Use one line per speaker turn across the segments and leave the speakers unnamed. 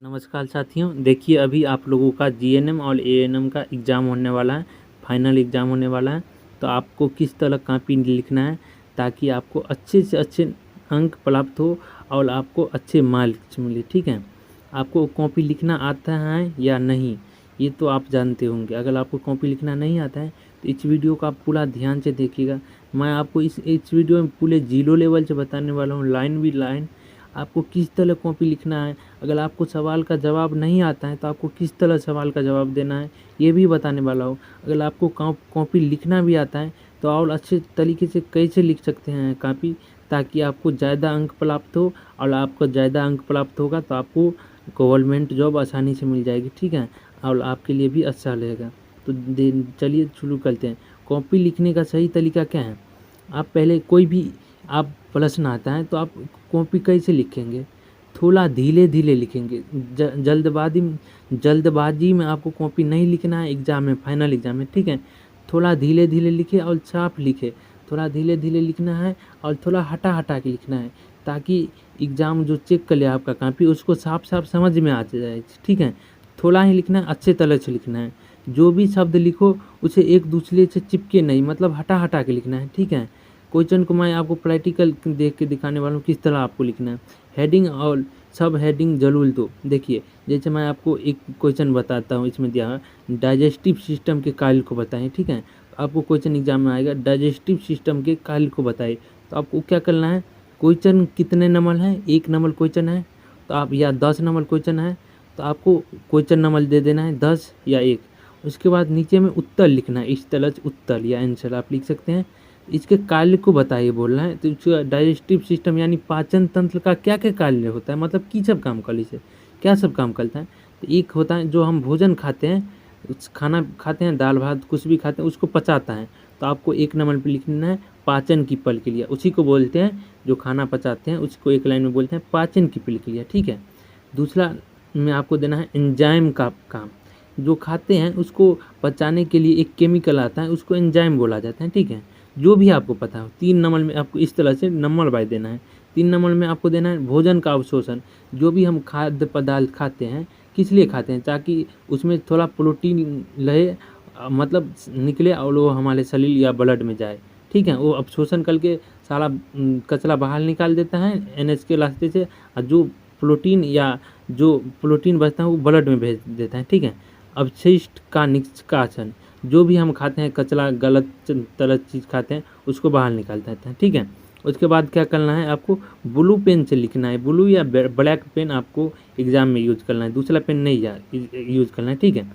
नमस्कार साथियों, देखिए अभी आप लोगों का जीएनएम और एएनएम का एग्ज़ाम होने वाला है, फाइनल एग्ज़ाम होने वाला है। तो आपको किस तरह कॉपी लिखना है ताकि आपको अच्छे से अच्छे अंक प्राप्त हो और आपको अच्छे मार्क्स मिले। ठीक है, आपको कॉपी लिखना आता है या नहीं ये तो आप जानते होंगे। अगर आपको कॉपी लिखना नहीं आता है तो इस वीडियो को आप पूरा ध्यान से देखिएगा। मैं आपको इस वीडियो में पूरे 0 लेवल से बताने वाला हूँ, लाइन बाई लाइन आपको किस तरह कॉपी लिखना है। अगर आपको सवाल का जवाब नहीं आता है तो आपको किस तरह सवाल का जवाब देना है ये भी बताने वाला हूँ। अगर आपको कॉपी लिखना भी आता है तो और अच्छे तरीके से कैसे लिख सकते हैं कॉपी, ताकि आपको ज़्यादा अंक प्राप्त हो। और आपको ज़्यादा अंक प्राप्त होगा तो आपको गवर्नमेंट जॉब आसानी से मिल जाएगी। ठीक है, और आपके लिए भी अच्छा रहेगा। तो चलिए शुरू करते हैं। कॉपी लिखने का सही तरीका क्या है। आप पहले कोई भी आप प्रश्न आता है तो आप कॉपी कैसे लिखेंगे, थोड़ा धीरे धीरे लिखेंगे। जल्दबाजी में आपको कॉपी नहीं लिखना है एग्ज़ाम में, फाइनल एग्ज़ाम में। ठीक है, थोड़ा धीरे धीरे लिखे और साफ लिखे। थोड़ा धीरे धीरे लिखना है और थोड़ा हटा हटा के लिखना है ताकि एग्ज़ाम जो चेक कर ले आपका कॉपी उसको साफ साफ समझ में आ जाए। ठीक है, थोड़ा ही लिखना है, अच्छे तरह से लिखना है। जो भी शब्द लिखो उसे एक दूसरे से चिपके नहीं, मतलब हटा हटा के लिखना है। ठीक है, क्वेश्चन को मैं आपको प्रैक्टिकल देख के दिखाने वाला हूँ किस तरह आपको लिखना है। हेडिंग और सब हेडिंग जरूर दो। देखिए जैसे मैं आपको एक क्वेश्चन बताता हूँ, इसमें दिया है डाइजेस्टिव सिस्टम के कार्य को बताएं। ठीक है, आपको क्वेश्चन एग्जाम में आएगा डाइजेस्टिव सिस्टम के कार्य को बताइए। तो आपको क्या करना है, क्वेश्चन कितने नंबर है, 1 नंबर क्वेश्चन है तो आप, या 10 नंबर क्वेश्चन है तो आपको क्वेश्चन नंबर दे देना है 10 या 1। उसके बाद नीचे में उत्तर लिखना है, इस तरह से उत्तर या आंसर आप लिख सकते हैं। इसके कार्य को बताइए बोलना है। तो इसका डाइजेस्टिव सिस्टम यानी पाचन तंत्र का क्या क्या कार्य होता है, मतलब की सब काम कर से क्या सब काम करता है। तो एक होता है जो हम भोजन खाते हैं, खाना खाते हैं, दाल भात कुछ भी खाते हैं, उसको पचाता है। तो आपको 1 नंबर पर लिखना है पाचन की प्रक्रिया, उसी को बोलते हैं जो खाना पचाते हैं, उसको एक लाइन में बोलते हैं पाचन की प्रक्रिया। ठीक है, दूसरा में आपको देना है एंजाइम का काम। जो खाते हैं उसको पचाने के लिए एक केमिकल आता है, उसको एंजाइम बोला जाता है। ठीक है, जो भी आपको पता हो। 3 नंबर में आपको इस तरह से नंबर वाइज देना है। 3 नंबर में आपको देना है भोजन का अवशोषण। जो भी हम खाद्य पदार्थ खाते हैं किस लिए खाते हैं, ताकि उसमें थोड़ा प्रोटीन रहे, मतलब निकले और वो हमारे शरीर या ब्लड में जाए। ठीक है, वो अवशोषण करके सारा कचरा बाहर निकाल देता है एनएच के रास्ते से, और जो प्रोटीन बचता है वो ब्लड में भेज देता है। ठीक है, अपशिष्ट का निष्कासन, जो भी हम खाते हैं कचरा, गलत तरह चीज़ खाते हैं उसको बाहर निकाल देते हैं। ठीक है, उसके बाद क्या करना है, आपको ब्लू पेन से लिखना है। ब्लू या ब्लैक पेन आपको एग्जाम में यूज करना है, दूसरा पेन नहीं यूज करना है। ठीक है,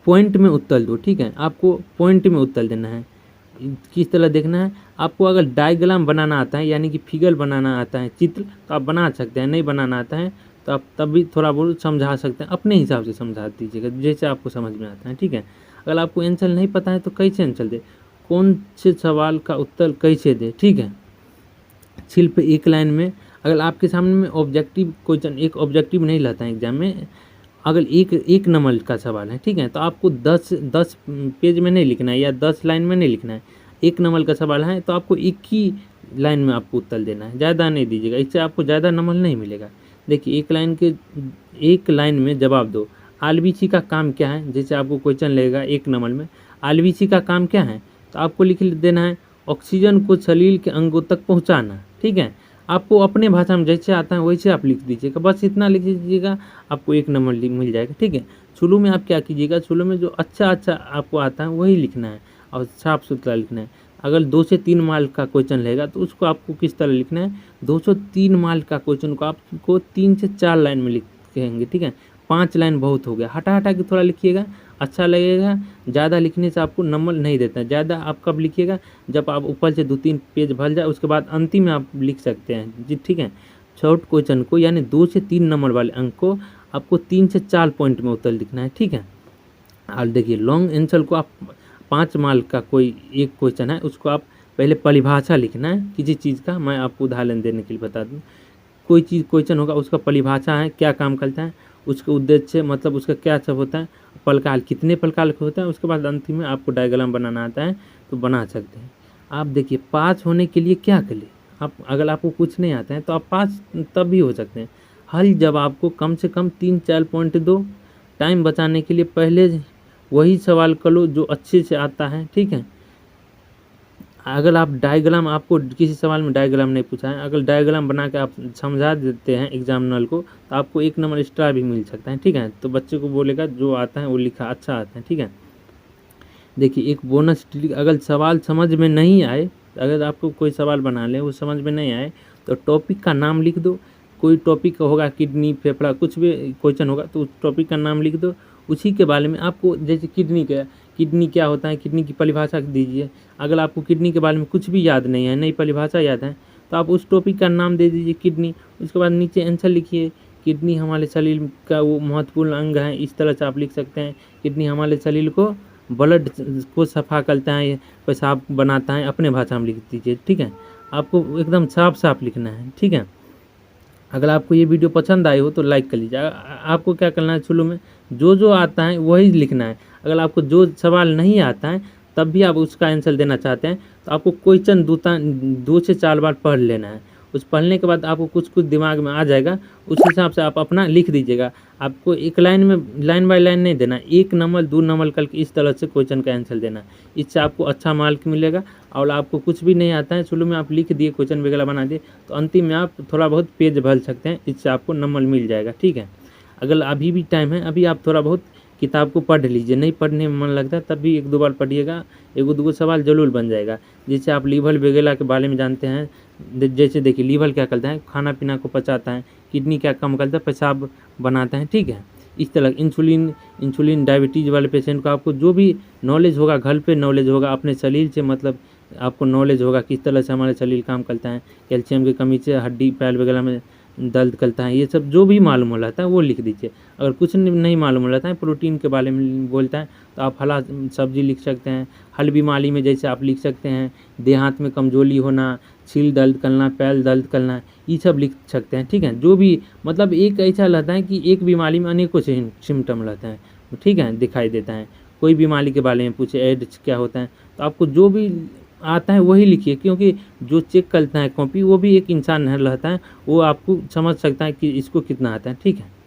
पॉइंट में उत्तर दो। ठीक है, आपको पॉइंट में उत्तर देना है। किस तरह देखना है, आपको अगर डायग्राम बनाना आता है यानी कि फिगर बनाना आता है, चित्र, तो आप बना सकते हैं। नहीं बनाना आता है तो आप तब भी थोड़ा बहुत समझा सकते हैं, अपने हिसाब से समझा दीजिएगा जैसे आपको समझ में आता है। ठीक है, अगर आपको आंसर नहीं पता है तो कैसे आंसर दे, कौन से सवाल का उत्तर कैसे दे। ठीक है, सिर्फ एक लाइन में। अगर आपके सामने में ऑब्जेक्टिव क्वेश्चन, एक ऑब्जेक्टिव नहीं लाता है एग्जाम में, अगर एक नंबर का सवाल है, ठीक है, तो आपको 10 पेज में नहीं लिखना है या 10 लाइन में नहीं लिखना है। 1 नंबर का सवाल है तो आपको 1 ही लाइन में आपको उत्तर देना है, ज़्यादा नहीं दीजिएगा, इससे आपको ज़्यादा नंबर नहीं मिलेगा। देखिए एक लाइन में जवाब दो। आलवीसी का काम क्या है, जैसे आपको क्वेश्चन लगेगा 1 नंबर में, आलवीसी का काम क्या है, तो आपको लिख देना है ऑक्सीजन को शरीर के अंगों तक पहुँचाना। ठीक है, आपको अपने भाषा में जैसे आता है वैसे आप लिख दीजिएगा, बस इतना लिख दीजिएगा, आपको 1 नंबर मिल जाएगा। ठीक है, शुरू में आप क्या कीजिएगा, शुरू में जो अच्छा आपको आता है वही लिखना है और साफ सुथरा लिखना है। अगर 2 से 3 मार्क का क्वेश्चन रहेगा तो उसको आपको किस तरह लिखना है, 203 मार्क का क्वेश्चन को आपको 3 से 4 लाइन में लिखेंगे। ठीक है, 5 लाइन बहुत हो गया, हटा हटा के थोड़ा लिखिएगा, अच्छा लगेगा। ज़्यादा लिखने से आपको नंबर नहीं देता है। ज़्यादा आप कब लिखिएगा, जब आप ऊपर से 2-3 पेज भर जाए, उसके बाद अंतिम में आप लिख सकते हैं जी। ठीक है, शॉर्ट क्वेश्चन को यानी 2 से 3 नंबर वाले अंक को आपको 3 से 4 पॉइंट में उत्तर लिखना है। ठीक है, और देखिए लॉन्ग आंसर को आप 5 मार्क का कोई एक क्वेश्चन है उसको आप पहले परिभाषा लिखना है किसी चीज़ का। मैं आपको उदाहरण देने के लिए बता दूँ, कोई चीज़ क्वेश्चन होगा उसका परिभाषा है, क्या काम करता है, उसके उद्देश्य, मतलब उसका क्या सब होता है, प्रकार कितने प्रकार के होता है, उसके बाद अंतिम में आपको डायग्राम बनाना आता है तो बना सकते हैं आप। देखिए पास होने के लिए क्या करें, आप अगर आपको कुछ नहीं आता है तो आप पास तब भी हो सकते हैं। हल जब आपको कम से कम 3-4 पॉइंट दो, टाइम बचाने के लिए पहले वही सवाल कर लो जो अच्छे से आता है, ठीक है। अगर आप डायग्राम, आपको किसी सवाल में डायग्राम नहीं पूछा है, अगर डायग्राम बना के आप समझा देते हैं एग्जामिनर को, तो आपको 1 नंबर एक्स्ट्रा भी मिल सकता है, ठीक है। तो बच्चे को बोलेगा जो आता है वो लिखा अच्छा आता है, ठीक है। देखिए एक बोनस ट्रिक, अगर सवाल समझ में नहीं आए, अगर आपको कोई सवाल बना ले वो समझ में नहीं आए, तो टॉपिक का नाम लिख दो। कोई टॉपिक होगा, किडनी, फेफड़ा, कुछ भी क्वेश्चन होगा तो उस टॉपिक का नाम लिख दो। उसी के बारे में आपको, जैसे किडनी क्या होता है, किडनी की परिभाषा दीजिए। अगर आपको किडनी के बारे में कुछ भी याद नहीं है, नई परिभाषा याद है, तो आप उस टॉपिक का नाम दे दीजिए किडनी। उसके बाद नीचे आंसर लिखिए, किडनी हमारे शरीर का वो महत्वपूर्ण अंग है, इस तरह से आप लिख सकते हैं। किडनी हमारे शरीर को ब्लड को सफ़ा करता है, पेशाब बनाता है, अपने भाषा में लिख दीजिए, ठीक है। आपको एकदम साफ साफ लिखना है, ठीक है। अगर आपको ये वीडियो पसंद आई हो तो लाइक कर लीजिए। आपको क्या करना है, शुरू में जो आता है वही लिखना है। अगर आपको जो सवाल नहीं आता है तब भी आप उसका आंसर देना चाहते हैं, तो आपको क्वेश्चन 2 से 4 बार पढ़ लेना है। उस पढ़ने के बाद आपको कुछ दिमाग में आ जाएगा, उस हिसाब से आप अपना लिख दीजिएगा। आपको एक लाइन में, लाइन बाय लाइन नहीं देना, 1 नंबर 2 नंबर करके इस तरह से क्वेश्चन का आंसर देना। इससे आपको अच्छा मार्क मिलेगा। और आपको कुछ भी नहीं आता है, शुरू में आप लिख दिए, क्वेश्चन वगैरह बना दिए, तो अंतिम में आप थोड़ा बहुत पेज भर सकते हैं, इससे आपको नंबर मिल जाएगा, ठीक है। अगर अभी भी टाइम है, अभी आप थोड़ा बहुत किताब को पढ़ लीजिए, नहीं पढ़ने में मन लगता है तब भी 1-2 बार पढ़िएगा, 1-2 सवाल जरूर बन जाएगा। जैसे आप लीवर वगैरह के बारे में जानते हैं, जैसे देखिए लीवर क्या करता है, खाना पीना को पचाता है, किडनी क्या काम करता है, पेशाब बनाता है, ठीक है। इस तरह इंसुलिन डायबिटीज़ वाले पेशेंट को आपको जो भी नॉलेज होगा, घर पे नॉलेज होगा, अपने शरीर से मतलब आपको नॉलेज होगा किस तरह से हमारा शरीर काम करता है, कैल्शियम की कमी से हड्डी पैर वगैरह में दर्द करता है, ये सब जो भी मालूम हो रहता है वो लिख दीजिए। अगर कुछ नहीं मालूम हो रहता है, प्रोटीन के बारे में बोलता है, तो आप हरा सब्जी लिख सकते हैं। हल बीमारी में जैसे आप लिख सकते हैं, देह हाथ में कमजोरी होना, सिर दर्द करना, पैर दर्द करना, ये सब लिख सकते हैं, ठीक है। जो भी मतलब एक ऐसा रहता है कि एक बीमारी में अनेकों सिम्टम रहते हैं, ठीक है, दिखाई देता है। कोई बीमारी के बारे में पूछे, एड्स क्या होता है, तो आपको जो भी आता है वही लिखिए, क्योंकि जो चेक करता है कॉपी वो भी एक इंसान रहता है, वो आपको समझ सकता है कि इसको कितना आता है, ठीक है।